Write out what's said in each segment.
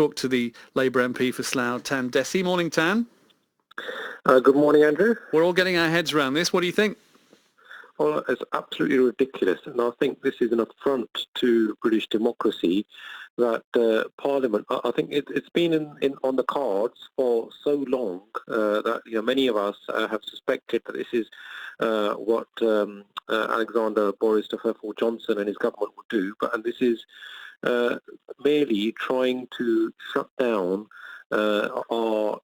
talk to the Labour MP for Slough, Tan Desi. Morning, Tan. Good morning, Andrew. We're all getting our heads around this. What do you think? Well, it's absolutely ridiculous, and I think this is an affront to British democracy that Parliament, I think it's been on the cards for so long that many of us have suspected that this is what Alexander Boris Johnson and his government would do, and this is merely trying to shut down our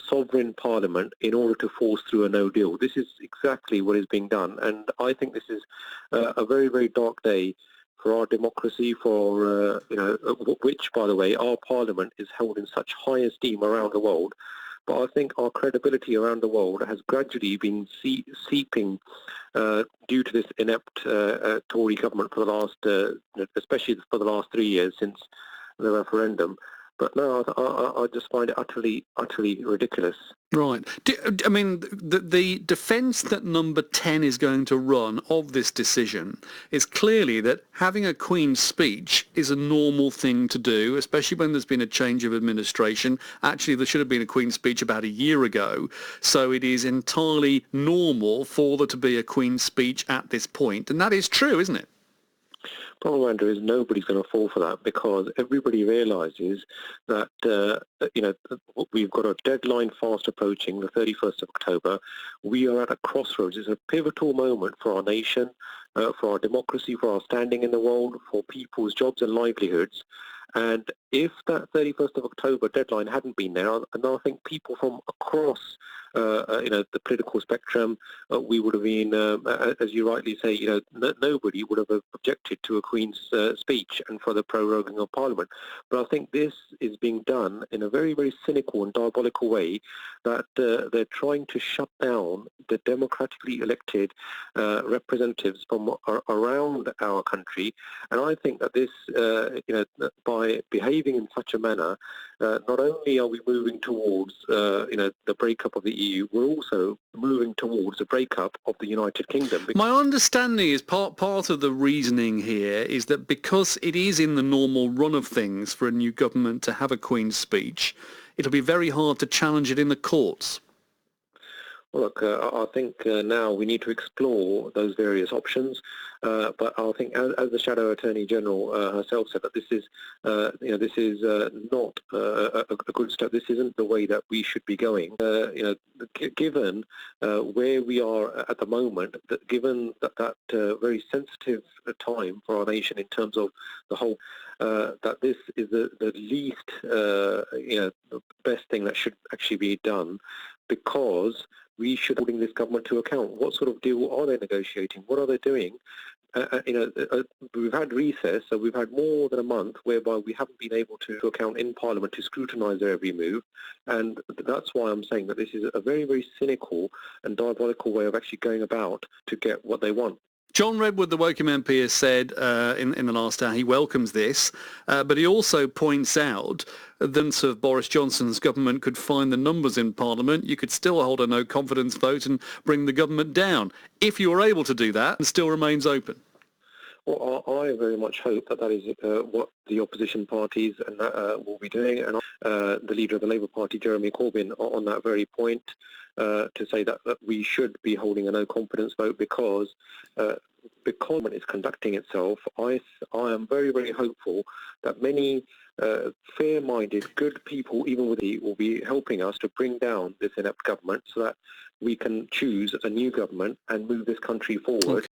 sovereign parliament in order to force through a no deal. This is exactly what is being done, and I think this is a very, very dark day for our democracy, for which, by the way, our parliament is held in such high esteem around the world. But I think our credibility around the world has gradually been seeping due to this inept Tory government for the last, especially for the last 3 years since the referendum. But no, I just find it utterly ridiculous. Right. I mean, the defence that number 10 is going to run of this decision is clearly that having a Queen's speech is a normal thing to do, especially when there's been a change of administration. Actually, there should have been a Queen's speech about a year ago, so it is entirely normal for there to be a Queen's speech at this point. And that is true, isn't it? Problem, Andrew, is nobody's going to fall for that, because everybody realises that we've got a deadline fast approaching, the 31st of October. We are at a crossroads. It's a pivotal moment for our nation, for our democracy, for our standing in the world, for people's jobs and livelihoods. And if that 31st of October deadline hadn't been there, and I think people from across the political spectrum, we would have been, as you rightly say, nobody would have objected to a Queen's speech and for the proroguing of Parliament. But I think this is being done in a very, very cynical and diabolical way, that they're trying to shut down the democratically elected representatives from around our country. And I think that this, by behaving in such a manner, not only are we moving towards, the breakup of the EU, we're also moving towards the breakup of the United Kingdom. My understanding is part of the reasoning here is that because it is in the normal run of things for a new government to have a Queen's speech, it'll be very hard to challenge it in the courts. Well, look, I think now we need to explore those various options. But I think, as the Shadow Attorney General herself said, that this is, not a good step. This isn't the way that we should be going. Given where we are at the moment, given that very sensitive time for our nation in terms of the whole, that this is the least, the best thing that should actually be done, because we should be holding this government to account. What sort of deal are they negotiating? What are they doing? We've had recess, so we've had more than a month whereby we haven't been able to account in Parliament to scrutinise their every move, and that's why I'm saying that this is a very, very cynical and diabolical way of actually going about to get what they want. John Redwood, the Woking MP, has said in the last hour he welcomes this, but he also points out that if Boris Johnson's government could find the numbers in Parliament, you could still hold a no-confidence vote and bring the government down. If you were able to do that, it still remains open. Well, I very much hope that is what the opposition parties will be doing, and the leader of the Labour Party, Jeremy Corbyn, on that very point, to say that we should be holding a no-confidence vote because Parliament is conducting itself. I am very, very hopeful that many fair-minded, good people, even with will be helping us to bring down this inept government so that we can choose a new government and move this country forward.